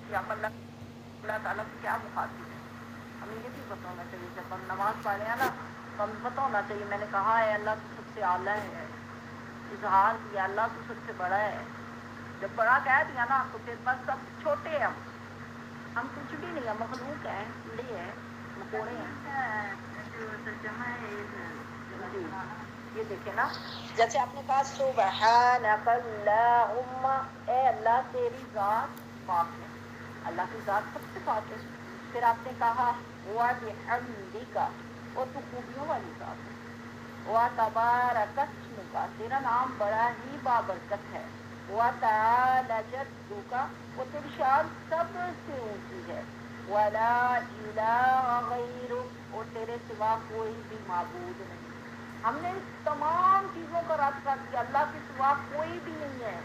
کہ ہم اللہ تعالیٰ سے کیا مخاطب ہے. ہمیں یہ بھی پتہ ہونا چاہیے جب ہم نماز پڑھ رہے ہیں نا تو ہمیں پتہ ہونا چاہیے میں نے کہا ہے اللہ تو سب سے اعلیٰ ہے, اظہار کیا اللہ تو سب سے بڑا ہے. جب بڑا کہہ دیا نا تو پھر بس سب چھوٹے ہیں, ہم کچھ بھی نہیں ہیں, مخلوق ہیں, کیڑے ہیں, مکوڑے ہیں. جی یہ دیکھیں نا جیسے آپ نے کہا سبحانک اللہم, اے اللہ تیری ذات پاک ہے, اللہ کی ذات سب سے پاک ہے. پھر آپ نے کہا وَبِحَمْدِکَ, اور تو خوبیوں والی ذات ہے. وَتَبَارَکَ اسْمُکَ, تیرا نام بڑا ہی بابرکت ہے. وَتَعَالَى جَدُّکَ, وہ تیری شان سب سے اونچی ہے. وَلَا إِلَٰهَ غَيْرُکَ, اور تیرے سوا کوئی بھی معبود نہیں. ہم نے اس تمام چیزوں کا رد کر دیا, اللہ کے سوا کوئی بھی نہیں ہے,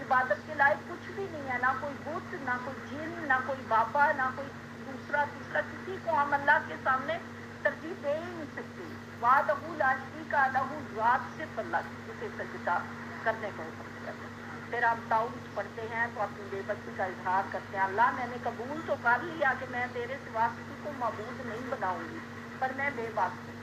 عبادت کے لائق کچھ بھی نہیں ہے, نہ کوئی بت, نہ کوئی جن, نہ کوئی بابا, نہ کوئی دوسرا تیسرا, کسی کو ہم اللہ کے سامنے ترجیح دے ہی نہیں سکتے. وعدہ لا شریک لہ, ذات سے اللہ اسے سجدہ کرنے کو حکم دیا. پھر آپ داؤد پڑھتے ہیں تو اپنی بے بسی کا اظہار کرتے ہیں, اللہ میں نے قبول تو کر لیا کہ میں تیرے سوا کسی کو معبود نہیں بناؤں گی, پر میں بے بس ہوں,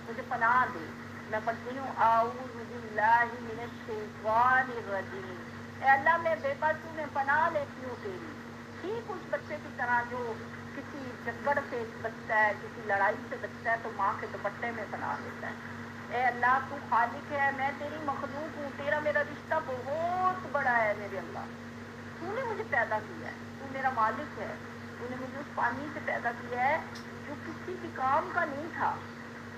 مجھے پناہ دے. میں پڑھتی ہوں اعوذ باللہ من الشیطان الرجیم, اے اللہ میں بے بس ہوں, میں پناہ لیتی ہوں تیری. ٹھیک اس بچے کی طرح جو کسی جگڑ سے بچتا ہے, کسی لڑائی سے بچتا ہے تو ماں کے دوپٹے میں پناہ لیتا ہے. اے اللہ تو خالق ہے, میں تیری مخلوق ہوں, تیرا میرا رشتہ بہت بڑا ہے. میرے اللہ تو نے مجھے پیدا کیا ہے, تو میرا مالک ہے, تو نے مجھے اس پانی سے پیدا کیا ہے جو کسی بھی کام کا نہیں تھا.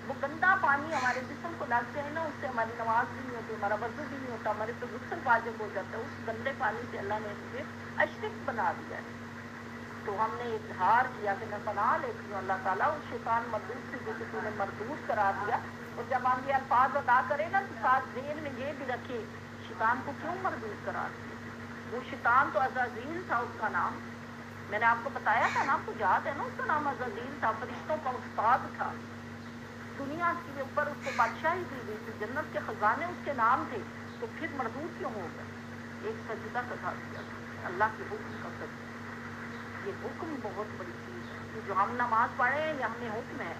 وہ گندا پانی ہمارے جسم کو لگ جائے نا, اس سے ہماری نماز بھی نہیں ہوتی, ہمارا وضو بھی نہیں ہوتا, ہمارے پہ غسل واجب ہو جاتا ہے. اس گندے پانی سے اللہ نے مجھے اشرف بنا دیا ہے. تو ہم نے اظہار کیا کہ میں پناہ لیتی ہوں اللہ تعالیٰ اس شیطان مردود سے جو کہ تو نے مردود کرا دیا. اور جب ہم یہ الفاظ ادا کریں نا تو ساتھ ذہن میں یہ بھی رکھے شیطان کو کیوں مردود کرا دیا. وہ شیطان تو عزازیل تھا اس کا نام, میں نے آپ کو بتایا تھا نا, آپ کو یاد ہے نا, اس کا نام عزازیل تھا, فرشتوں کا استاد تھا. دنیا کے اوپر اس کو بادشاہی دی گئی تھی, جنت کے خزانے اس کے نام تھے, تو پھر مردود کیوں ہو گئے. ایک سجدہ سکھا دیا تھا, اللہ کے حکم کا سجدہ. یہ حکم بہت بڑی چیز ہے, کہ جو ہم نماز پڑھے ہیں یہ ہمیں حکم ہے,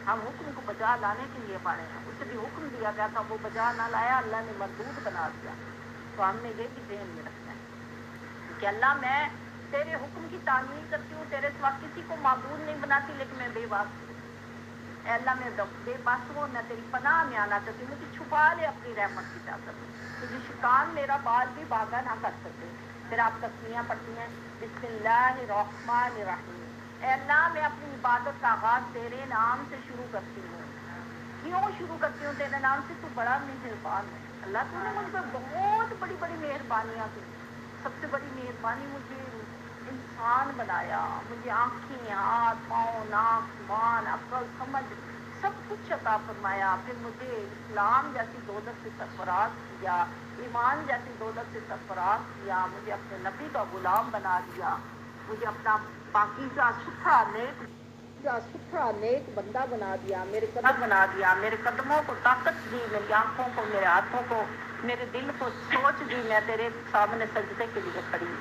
ہم حکم کو بجا لانے کے لیے پڑھے ہیں. اسے بھی حکم دیا گیا تھا, وہ بجا نہ لایا, اللہ نے مردود بنا دیا. تو ہم نے یہ بھی ذہن میں رکھنا ہے کہ اللہ میں تیرے حکم کی تعمیل کرتی ہوں, تیرے سوا کسی کو معبود نہیں بناتی, لیکن میں بے بس ہوں. اے اللہ میں بے بس ہوں, میں تیری پناہ میں آنا چاہتی ہوں, مجھے چھپا لے اپنی رحمت کی چادر میں, تجھے شیطان میرا بال بھی باغا نہ کر سکے. پھر آپ تسمیہ پڑھتی ہیں بسم اللہ الرحمن الرحیم, اے اللہ میں اپنی عبادت کا آغاز تیرے نام سے شروع کرتی ہوں. کیوں شروع کرتی ہوں تیرے نام سے؟ تو بڑا مہربان ہے. اللہ تو نے مجھ پر بہت بڑی بڑی مہربانیاں کی. سب سے بڑی مہربانی مجھے انسان بنایا, مجھے آنکھیں, ہاتھ, پاؤں, ناک, زبان, عقل, سمجھ سب کچھ عطا فرمایا. پھر مجھے اسلام جیسی دولت سے سرفراز کیا, ایمان جیسی دولت سے سرفراز کیا, مجھے اپنے نبی کا غلام بنا دیا, مجھے اپنا پاکیزہ ستھرا نیک بندہ بنا دیا, میرے قدم بنا دیا, میرے قدموں کو طاقت دی, میری آنکھوں کو, میرے ہاتھوں کو, میرے دل کو سوچ دی, میں تیرے سامنے سجدے کے لیے کھڑی.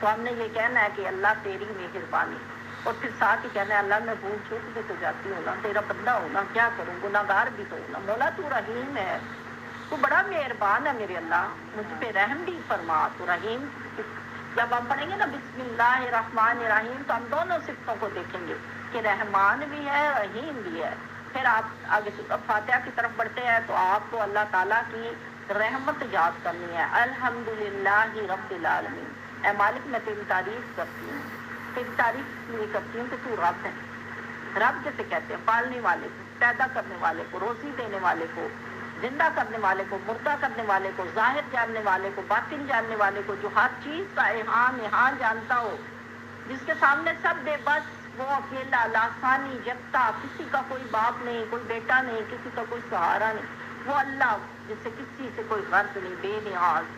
تو ہم نے یہ کہنا ہے کہ اللہ تیری مہربانی, اور پھر ساتھ ہی کہنا ہے اللہ میں بھول چوک بھی تو جاتی ہوں نا, تیرا بندہ ہوں نا, کیا کروں, گناہ گار بھی تو ہوں نا. مولا تو رحیم ہے, تو بڑا مہربان ہے میرے اللہ, مجھ پہ رحم بھی فرما. تو رحیم جب ہم پڑھیں گے نا بسم اللہ الرحمن الرحیم, تو ہم دونوں صفتوں کو دیکھیں گے کہ رحمان بھی ہے, رحیم بھی ہے. پھر آپ آگے فاتحہ کی طرف بڑھتے ہیں تو آپ کو اللہ تعالیٰ کی رحمت یاد کرنی ہے. الحمدللہ رب العالمین, اے مالک میں تیری تعریف کرتی ہوں. تیری تعریف یہ کرتی ہوں کہ تو رب ہے. رب جیسے کہتے ہیں پالنے والے کو, پیدا کرنے والے کو, روزی دینے والے کو, زندہ کرنے والے کو, مردہ کرنے والے کو, ظاہر جاننے والے کو, باطن جاننے والے کو, جو ہر چیز کا احان جانتا ہو, جس کے سامنے سب بے بس, وہ اکیلا, لاسانی, یکتا, کسی کا کوئی باپ نہیں, کوئی بیٹا نہیں, کسی کا کوئی سہارا نہیں, وہ اللہ جس سے کسی سے کوئی غرض نہیں, بے نیاز.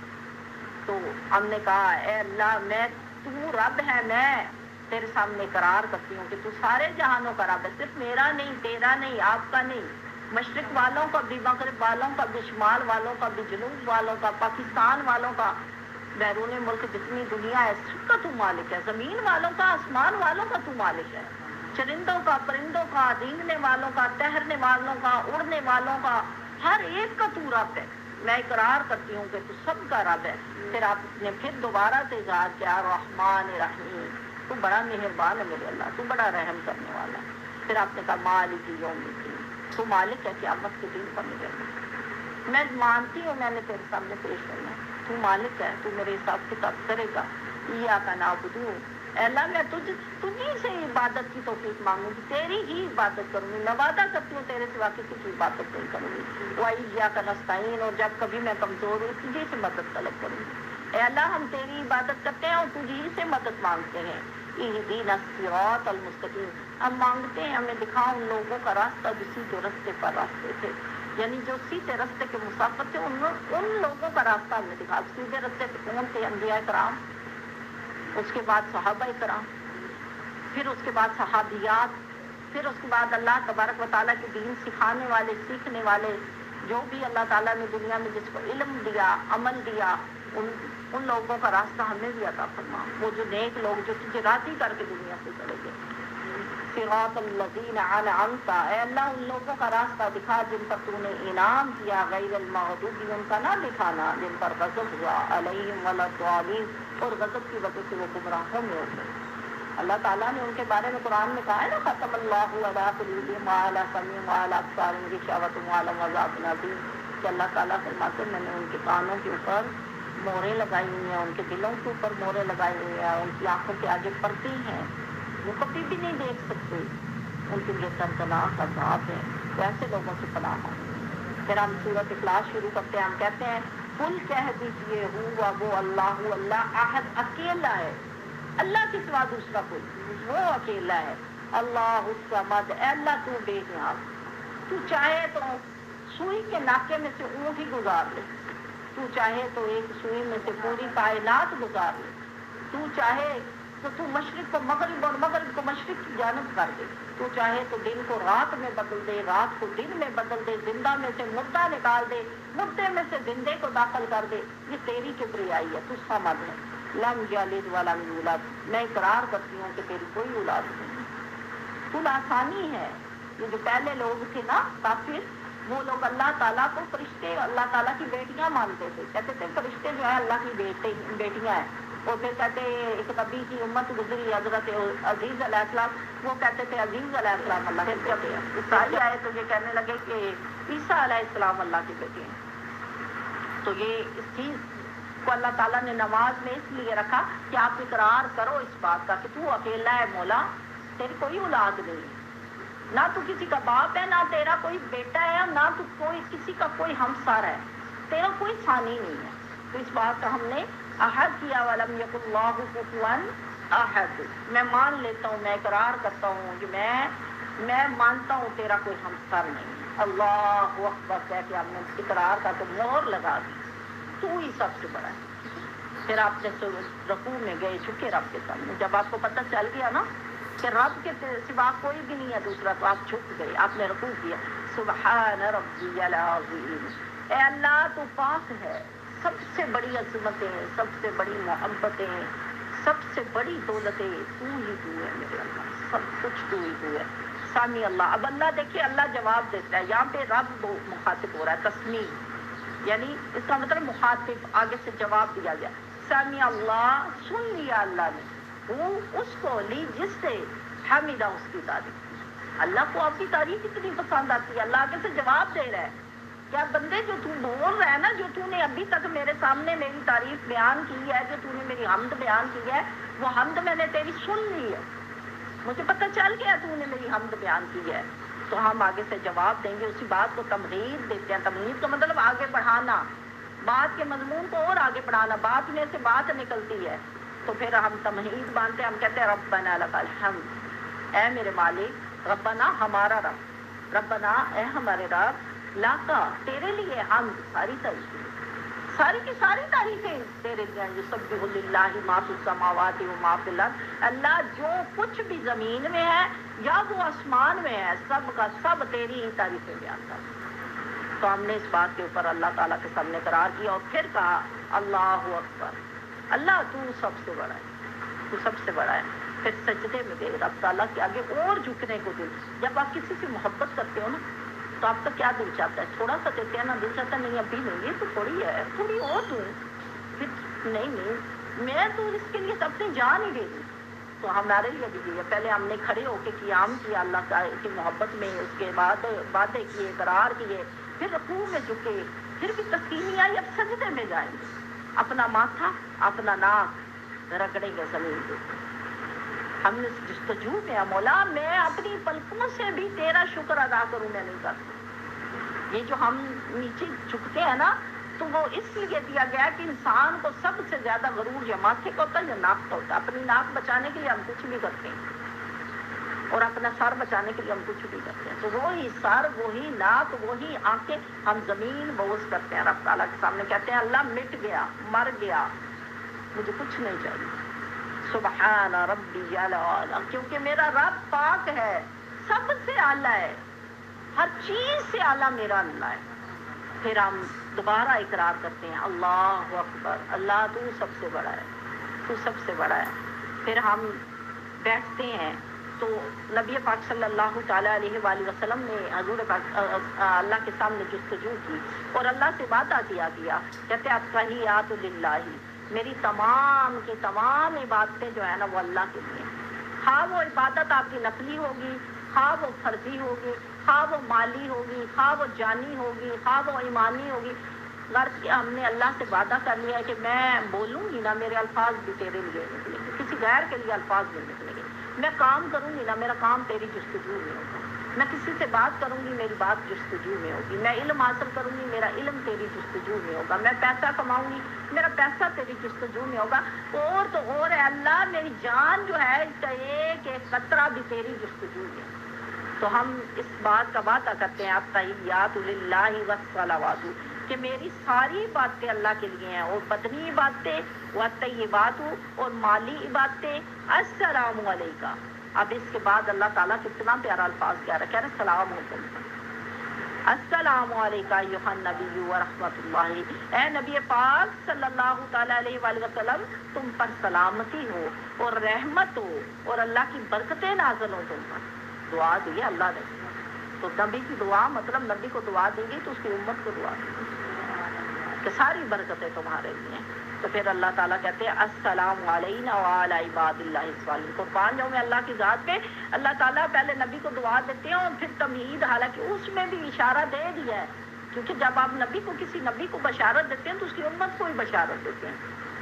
تو ہم نے کہا اے اللہ میں تو رب ہے, میں تیرے سامنے قرار کرتی ہوں کہ تو سارے جہانوں کا رب ہے, صرف میرا نہیں, تیرا نہیں, آپ کا نہیں, مشرق والوں کا بھی, مغرب والوں کا بھی, شمال والوں کا بھی, جنوب والوں کا, پاکستان والوں کا, بیرون ملک جتنی دنیا ہے سب کا تو مالک ہے، زمین والوں کا، آسمان والوں کا تو مالک ہے، چرندوں کا، پرندوں کا، رینگنے والوں کا، ٹہرنے والوں کا، اڑنے والوں کا، ہر ایک کا تو رب ہے۔ میں اقرار کرتی ہوں کہ تو سب کا رب ہے۔ پھر آپ نے پھر دوبارہ سے اظہار کیا رحمان رحیم، تو بڑا مہربان ہے میرے اللہ، تو بڑا رحم کرنے والا ہے۔ پھر آپ نے کہا مالک یوم الدین، تو مالک ہے قیامت کے دن کا میرے اللہ۔ میں مانتی ہوں میں نے تیرے سامنے پیش کرنا ہے، تو مالک ہے، تو میرے حساب کتاب کرے گا۔ ایاک نعبد، اے اللہ میں تجھی سے عبادت کی توفیق مانگوں گی، تیری ہی عبادت کروں گی، میں وعدہ کرتی ہوں تیرے سوا کسی کی عبادت نہیں کروں گی۔ وَإِيَّاكَ نَسْتَعِينُ، اور جب کبھی میں کمزور ہوں تجھی سے مدد طلب کروں گی۔ اے اللہ ہم تیری عبادت کرتے ہیں اور تجھی سے مدد مانگتے ہیں۔ اهدنا الصراط المستقیم، ہم مانگتے ہیں ہمیں دکھا ان لوگوں کا راستہ جو سیدھے راستے پر راستے تھے، یعنی جو سیدھے راستے کے مسافر تھے ان لوگوں کا راستہ ہمیں دکھا۔ سیدھے راستے پہ کون تھے؟ انبیاء کرام، اس کے بعد صحابہ کرام، پھر اس کے بعد صحابیات، پھر اس کے بعد اللہ تبارک و تعالیٰ کے دین سکھانے والے، سیکھنے والے، جو بھی اللہ تعالیٰ نے دنیا میں جس کو علم دیا، عمل دیا، ان لوگوں کا راستہ ہمیں بھی عطا فرما۔ وہ جو نیک لوگ جو تجھے راضی کر کے دنیا سے چلے گئے۔ صراط الذین انعمت، اے اللہ ان لوگوں کا راستہ دکھا جن پر تو نے انعام کیا، غیر المغضوب، ان کا نہ دکھانا جن پر غضب ہوا، علیہم ولا الضالین، اور غضب کی وجہ سے وہ گمراہوں میں ہو گئے۔ اللہ تعالیٰ نے ان کے بارے میں قرآن میں کہا ہے نا، ختم اللہ علی قلوبہم وعلی سمعہم وعلی ابصارہم غشاوۃ ولہم عذاب عظیم، کہ اللہ تعالیٰ فرماتے ہیں میں نے ان کے کانوں کے اوپر مہریں لگائی ہوئی ہیں، ان کے دلوں کے اوپر مہریں لگائی ہوئی ہیں، ان کی آنکھوں کے آگے پردے ہیں، وہ کبھی بھی نہیں دیکھ سکتے، ان کے لیے دردناک عذاب ہے۔ تو ایسے لوگوں سے پناہ ہو۔ پھر ہم سورۃ اخلاص شروع کرتے ہیں، ہم کہتے ہیں قل کہہ دیجیے ہوا وہ اللہ، اللہ احد اکیلا ہے، اللہ کے سوا دوسرا کوئی، وہ اکیلا ہے۔ اللہ الصمد، اے اللہ تو بے نیاز، تو چاہے تو سوئی کے ناکے میں سے اونٹ ہی گزار لے، تو چاہے تو ایک سوئی میں سے پوری کائنات گزار لے، تو چاہے تو مشرق کو مغرب اور مغرب کو مشرق کی جانب کر دے، تو چاہے تو دن کو رات میں بدل دے، رات کو دن میں بدل دے، زندہ میں سے مردہ نکال دے، مردے میں سے زندے کو داخل کر دے، یہ تیری کبریائی ہے، تو صمد ہے۔ لم یلد ولم یولد، میں اقرار کرتی ہوں کہ تیری کوئی اولاد نہیں، تو آسانی ہے۔ یہ جو پہلے لوگ تھے نا کافر، وہ لوگ اللہ تعالیٰ کو فرشتے اللہ تعالیٰ کی بیٹیاں مانتے تھے، کہتے تھے فرشتے جو ہے اللہ کی بیٹیاں ہیں، اور پھر کہتے ایک نبی کی امت گزری حضرت عزیز علیہ السلام، وہ کہتے تھے عزیز علیہ السلام اللہ کے بیٹے ہیں۔ عیسائی آئے تو یہ کہنے لگے کہ عیسیٰ علیہ السلام اللہ کے بیٹے ہیں۔ تو یہ اس چیز کو اللہ تعالیٰ نے نماز میں اس لیے رکھا کہ آپ اقرار کرو اس بات کا کہ تو اکیلا ہے مولا، تیری کوئی اولاد نہیں، نہ تو کسی کا باپ ہے، نہ تیرا کوئی بیٹا ہے، نہ تو کوئی کسی کا کوئی ہمسر ہے، تیرا کوئی ثانی نہیں ہے۔ تو اس بات کا ہم نے عہد کیا ولم یکن اللہ کفوا احد، میں مان لیتا ہوں، میں اقرار کرتا ہوں کہ میں مانتا ہوں تیرا کوئی ہمسر نہیں۔ اللہ اکبر کہہ کے ہم نے اقرار کا تو مہر لگا دی، تو ہی سب سے بڑا ہے۔ پھر آپ نے رکوع میں گئے جھکے رب کے سامنے، جب آپ کو پتہ چل گیا نا کہ رب کے سوا کوئی بھی نہیں ہے دوسرا، تو آپ جھک گئے، آپ نے رکوع کیا۔ سبحان ربی العظیم، اے اللہ تو پاک ہے، سب سے بڑی عظمتیں، سب سے بڑی محبتیں، سب سے بڑی دولتیں تو ہی تو ہے میرے اللہ، سب کچھ تو ہی تو ہے۔ سامی اللہ، اب اللہ دیکھیے اللہ جواب دیتا ہے، یہاں پہ رب مخاطب ہو رہا ہے، تسمیم، یعنی اس کا مطلب مخاطب، آگے سے جواب دیا گیا۔ سامی اللہ، سن لیا اللہ نے، وہ اس کو لی جس سے حمیدہ اس کی تعریف، اللہ کو آپ کی تعریف اتنی پسند آتی ہے، اللہ آگے سے جواب دے رہا ہے، کیا بندے جو تو بول رہا ہے نا، جو تو نے ابھی تک میرے سامنے میری تعریف بیان کی ہے، جو تو نے میری حمد بیان کی ہے، وہ حمد میں نے تیری سن لی ہے، مجھے پتہ چل گیا تو نے میری حمد بیان کی ہے۔ تو ہم آگے سے جواب دیں گے، اسی بات کو تمہید دیتے ہیں۔ تمہید کا مطلب آگے بڑھانا، بات کے مضمون کو اور آگے بڑھانا، بات میں سے بات نکلتی ہے، تو پھر ہم تمہید مانتے ہیں، ہم کہتے ہیں ربنا لک الحمد، اے میرے مالک، ربنا ہمارا رب، ربنا اے ہمارے رب، لاکا تیرے لیے حمد، ساری تعریفیں، ساری کی ساری تعریفیں تیرے لیے، یسبح للہ ما فی السماوات و ما فی الارض، اللہ جو کچھ بھی زمین میں ہے یا وہ آسمان میں ہے، سب کا سب تیری ہی تعریفیں بیان کرتا۔ تو ہم نے اس بات کے اوپر اللہ تعالیٰ کے سامنے قرار کیا اور پھر کہا اللہ اکبر، اللہ تو سب سے بڑا ہے، تو سب سے بڑا ہے۔ پھر سجدے میں گئے رب تعالیٰ کے آگے اور جھکنے کو دل۔ جب آپ کسی سے محبت کرتے ہو نا تو آپ کا کیا دل چاہتا ہے؟ تھوڑا سا دیتے ہیں نا، دل چاہتا ہے نہیں ابھی نہیں، یہ تو تھوڑی ہے، تھوڑی اور دوں، پھر نہیں میں تو اس کے لیے اپنی جان ہی دے دوں۔ تو ہمارے لیے بھی یہ پہلے ہم نے کھڑے ہو کے قیام کیا اللہ کی محبت میں، اس کے بعد وعدے کیے، اقرار کیے، پھر رکوع میں جھکے، پھر بھی تسلیم آئی، اب سجدے میں جائیں گے، اپنا ماتھا اپنا ناک رگڑیں گے زمین پہ۔ ہم نے جستجو میں مولا میں اپنی پلکوں سے بھی تیرا شکر ادا کروں، میں نہیں کر سکتا۔ یہ جو ہم نیچے جھکتے ہیں نا تو وہ اس لیے دیا گیا کہ انسان کو سب سے زیادہ غرور یا ماتھے کا ہوتا ہے یا ناک کا ہوتا ہے۔ اپنی ناک بچانے کے لیے ہم کچھ بھی کرتے ہیں اور اپنا سر بچانے کے لیے ہم کچھ بھی کرتے ہیں۔ تو وہی سر، وہی ناک، وہی آنکھیں ہم زمین بوس کرتے ہیں رب تعالیٰ کے سامنے، کہتے ہیں اللہ مٹ گیا، مر گیا، مجھے کچھ نہیں چاہیے، سبحان ربی اعلیٰ، کیونکہ میرا رب پاک ہے، سب سے اعلیٰ ہے، ہر چیز سے اعلیٰ میرا اللہ ہے۔ پھر ہم دوبارہ اقرار کرتے ہیں اللہ اکبر، اللہ تو سب سے بڑا ہے، تو سب سے بڑا ہے۔ پھر ہم بیٹھتے ہیں تو نبی پاک صلی اللہ تعالیٰ علیہ وآلہ وسلم نے حضور پاک اللہ کے سامنے جستجو کی اور اللہ سے وعدہ کیا، کہتے التحیات للہ، میری تمام کی تمام عبادتیں جو ہیں نا وہ اللہ کے لیے، خواہ وہ عبادت آپ کی نفلی ہوگی، خواہ وہ فرضی ہوگی، خواہ وہ مالی ہوگی، خواہ وہ جانی ہوگی، خواہ وہ ایمانی ہوگی۔ غرض کہ ہم نے اللہ سے وعدہ کر لیا ہے کہ میں بولوں گی نا میرے الفاظ بھی تیرے لیے نکلیں گے، کسی غیر کے لیے الفاظ نہیں نکلیں گے۔ میں کام کروں گی نا میرا کام تیری جستجو میں ہوگا، میں کسی سے بات کروں گی میری بات جستجو میں ہوگی، میں علم حاصل کروں گی میرا علم تیری جستجو میں ہوگا، میں پیسہ کماؤں گی میرا پیسہ تیری جستجو میں ہوگا، اور تو اور ہے اللہ میری جان جو ہے اس کا ایک ایک قطرہ بھی تیری جستجو میں۔ تو ہم اس بات کا وعدہ کرتے ہیں التحیات للہ والصلوات، کہ میری ساری باتیں اللہ کے لیے ہیں، اور بدنی عبادتیں والطیبات اور مالی عبادتیں، السلام علیکہ۔ اب اس کے بعد اللہ تعالیٰ کتنا پیارا الفاظ کیا رہا، کہہ رہے سلام علیکم، السلام علیکہ ایھا النبی ورحمۃ اللہ، اے نبی پاک صلی اللہ تعالیٰ علیہ وآلہ وسلم تم پر سلامتی ہو اور رحمت ہو اور اللہ کی برکتیں نازل ہو تم پر۔ دعا دی ہے اللہ نے، تو نبی کی دعا مطلب نبی کو دعا دی گئی تو اس کی امت کو دعا دی گئی کہ ساری برکتیں تمہارے لیے ہیں۔ تو پھر اللہ تعالیٰ کہتے ہیں السلام علینا وعلی عباد اللہ الصالحین۔ قربان جاؤں میں اللہ کی ذات پہ، اللہ تعالیٰ پہلے نبی کو دعا دیتے ہیں اور پھر تمہید، حالانکہ اس میں بھی اشارہ دے دیا ہے، کیونکہ جب آپ نبی کو کسی نبی کو بشارت دیتے ہیں تو اس کی امت کو بھی بشارت دیتے ہیں،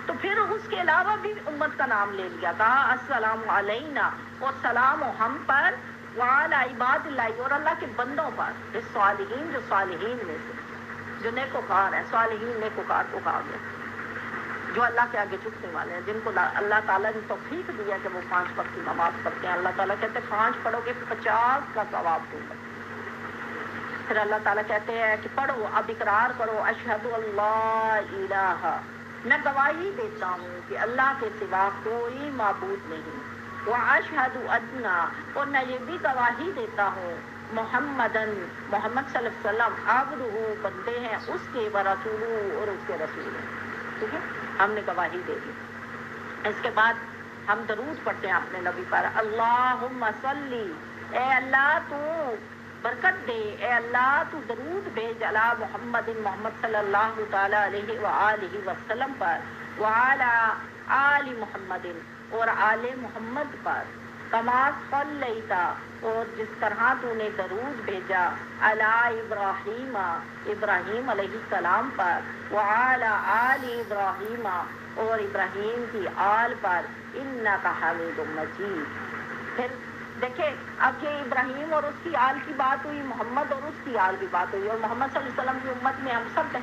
تو پھر اس کے علاوہ بھی امت کا نام لے لیا، کہا السلام علینا، اور سلام ہو ہم پر، وعلی عباد اللہ، اور اللہ کے بندوں پر، الصالحین جو صالحین میں سے جو نیکوکار ہیں، صالحین نیکوکار کو کہا گیا، جو اللہ کے آگے جھکنے والے ہیں، جن کو اللہ تعالیٰ نے توفیق دیا کہ وہ 5 وقت کی نماز پڑھتے ہیں۔ اللہ تعالیٰ کہتے ہیں 5 پڑھو گے 50 کا ثواب دوں گا۔ پھر اللہ تعالیٰ کہتے ہیں کہ پڑھو، اب اقرار کرو، اشہد اللہ الہ، میں گواہی دیتا ہوں کہ اللہ کے سوا کوئی معبود نہیں، واشہد ادنا، اور میں یہ بھی گواہی دیتا ہوں محمد صلی اللہ علیہ وسلم عبدہ، بندے ہیں اس کے، ورسولہ، اور اس کے رسول ہیں۔ ٹھیک ہے، ہم نے گواہی دے دی۔ اس کے بعد ہم درود پڑھتے ہیں اپنے نبی پر، اللہم صلی، اے اللہ تو برکت دے، اے اللہ تو درود بھیج علی محمد، محمد صلی اللہ تعالیٰ علیہ وآلہ وسلم پر، وعلی آل محمد، اور آل محمد پر، کما صلیت، اور جس طرح تو نے درود بھیجا علی ابراہیم، ابراہیم علیہ السلام پر، وعلی آل ابراہیم، اور ابراہیم کی آل پر، انک حمید مجید۔ پھر دیکھیں اب یہ ابراہیم اور اس کی آل کی بات ہوئی، محمد اور اس کی آل کی بات ہوئی، اور محمد صلی اللہ علیہ وسلم کی امت میں ہم سب ہیں،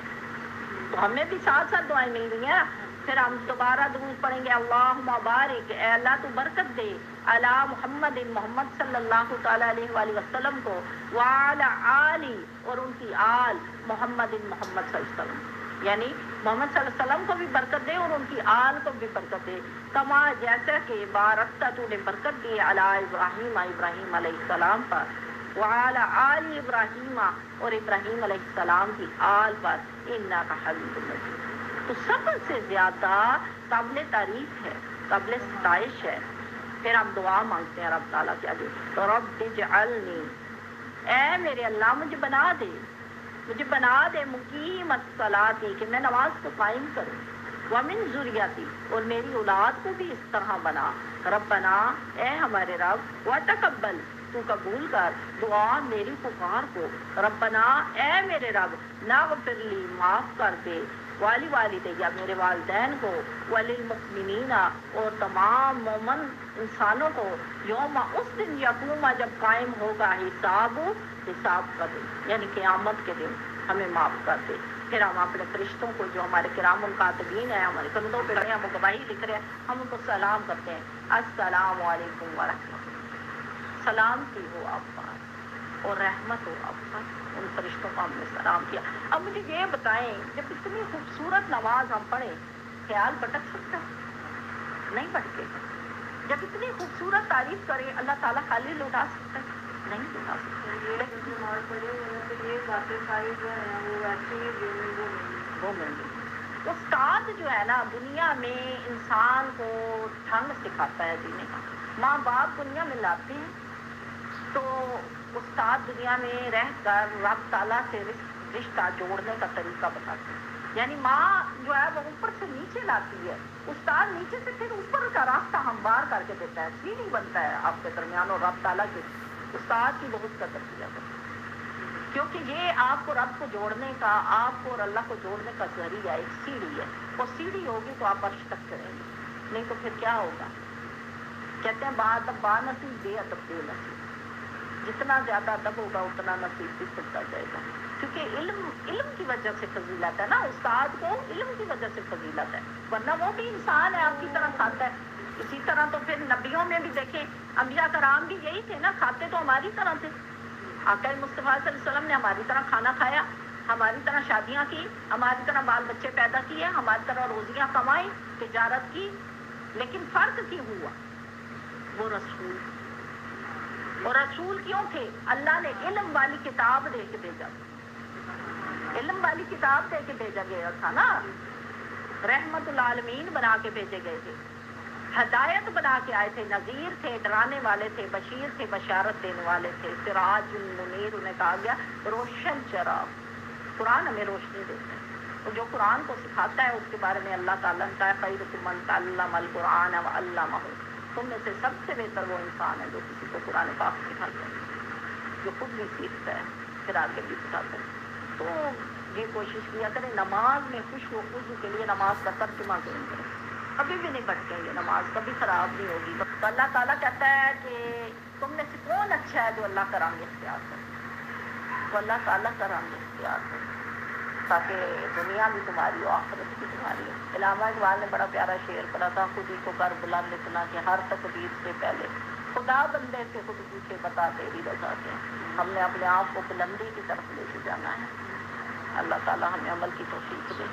تو ہمیں بھی ساتھ ساتھ دعائیں مل رہی ہیں۔ پھر ہم دوبارہ درود پڑھیں گے، اللہم بارک، اے اللہ تو برکت دے علی محمد، محمد صلی اللہ تعالیٰ علیہ وآلہ وسلم کو، وعلی آلی، اور ان کی آل محمد، محمد صلی اللہ علیہ وسلم، یعنی محمد صلی اللہ علیہ وسلم کو بھی برکت دے اور ان کی آل کو بھی برکت دے، کما جیسا کہ بارکت تو نے برکت دی علی ابراہیم، ابراہیم علیہ السلام پر، وعلی آل ابراہیم، اور ابراہیم علیہ السلام کی آل پر، انک حمید مجید۔ تو سب سے زیادہ قابل تعریف ہے، قابل ستائش ہے۔ پھر ہم دعا مانگتے ہیں رب تعالیٰ کے آگے، تو رب اجعلنی، اے میرے اللہ مجھے بنا دے، مجھے بنا دے مقیم الصلاۃ، کہ میں نماز کو قائم کروں، ومن ذریتی، اور میری اولاد کو بھی اس طرح بنا، ربنا، اے ہمارے رب، وتقبل، تو قبول کر دعا میری پکار کو، ربنا، اے میرے رب، ناغفر لی، معاف کر دے، والی والدیہ، میرے والدین کو، وللمؤمنین، اور تمام مومن انسانوں کو، یوم، اس دن، یقوم، جب قائم ہوگا حساب کا دن، یعنی قیامت کے دن ہمیں معاف کر دے۔ پھر ہم اپنے فرشتوں کو جو ہمارے کرام الکاتبین ہیں، ہمارے کندھوں پہ رہے ہیں، ہم گواہی لکھ رہے ہیں، ہم ان کو سلام کرتے ہیں، السلام علیکم ورحمۃ اللہ، سلام کی ہو آپ پر اور رحمت ہو آپ پر۔ ان فرشتوں کو ہم نے سلام کیا۔ اب مجھے یہ بتائیں، جب اتنی خوبصورت نماز ہم پڑھیں، خیال بھٹک سکتا ہے؟ نہیں بھٹکے گا۔ جب اتنی خوبصورت تعریف کریں، اللہ تعالیٰ خالی لوٹا سکتا ہے؟ نہیں لوٹا سکتا۔ نماز پڑھے تو یہ باتیں ساری جو ہیں وہ ایسی وہ مل گئی۔ استاد جو ہے نا، دنیا میں انسان کو ڈھنگ سکھاتا ہے جینے کا۔ ماں باپ دنیا میں لاتے ہیں تو استاد دنیا میں رہ کر رب تعالیٰ سے رشتہ جوڑنے کا طریقہ بتاتے ہیں۔ یعنی ماں جو ہے وہ اوپر سے نیچے لاتی ہے، استاد نیچے سے پھر اوپر کا راستہ ہموار کر کے دیتا ہے، سیڑھی بنتا ہے آپ کے درمیان اور رب تعالیٰ کے۔ استاد کی بہت قدر کیا کرتا ہے، کیونکہ یہ آپ کو رب کو جوڑنے کا، آپ کو اور اللہ کو جوڑنے کا ذریعہ ایک سیڑھی ہے، اور سیڑھی ہوگی تو آپ عرش تک چڑھیں گے، نہیں تو پھر کیا ہوگا؟ کہتے ہیں با نصیب بے ادب بے نصیب، جتنا زیادہ ادب ہوگا اتنا نصیب بھی چلتا جائے گا، کیونکہ علم کی وجہ سے فضیلت ہے نا، استاد کو علم کی وجہ سے فضیلت ہے، ورنہ وہ بھی انسان ہے، آپ کی طرح کھاتا ہے۔ اسی طرح تو پھر نبیوں میں بھی دیکھیں، انبیاء کرام بھی یہی تھے نا، کھاتے تو ہماری طرح تھے۔ آقا مصطفیٰ صلی اللہ علیہ وسلم نے ہماری طرح کھانا کھایا، ہماری طرح شادیاں کی، ہماری طرح بال بچے پیدا کیے، ہماری طرح روزیاں کمائی، تجارت کی، لیکن فرق کیوں ہوا؟ وہ رسول، اور رسول کیوں تھے؟ اللہ نے علم والی کتاب دے کے بھیجا، علم والی کتاب دے کے بھیجا گیا تھا نا، رحمت العالمین بنا کے بھیجے گئے تھے، ہدایت بنا کے آئے تھے، نذیر تھے، ڈرانے والے تھے، بشیر تھے، بشارت دینے والے تھے، سراج المنیر انہیں کہا گیا، روشن چراغ۔ قرآن ہمیں روشنی دیتا ہے، اور جو قرآن کو سکھاتا ہے اس کے بارے میں اللہ تعالیٰ نے کہا خیرکم من تعلم القرآن وعلمہ، تم میں سے سب سے بہتر وہ انسان ہے جو کسی کو قرآن پاک سکھاتا ہے، جو خود بھی سیکھتا ہے پھر آگے بھی سکھاتا ہے۔ تو یہ کوشش کیا کریں، نماز میں خوش و خضو کے لیے نماز کا ترجمہ ضرور کریں، کبھی بھی نہیں بھٹکیں گے، نماز کبھی خراب نہیں ہوگی۔ تو اللہ تعالیٰ کہتا ہے کہ تم میں سے کون اچھا ہے جو اللہ کا رنگ اختیار کرے، تو اللہ تعالیٰ کا رنگ اختیار کرے تاکہ دنیا بھی تمہاری ہو، آخرت بھی تمہاری ہو۔ علامہ اقبال نے بڑا پیارا شعر پڑھا تھا، خود ہی کو کر بلند اتنا کہ ہر تقدیر سے پہلے خدا بندے سے خود پوچھے بتا تیری رضا سے۔ ہم نے اپنے آپ کو بلندی کی طرف لے کے جانا ہے، اللہ تعالیٰ ہمیں عمل کی توفیق دے۔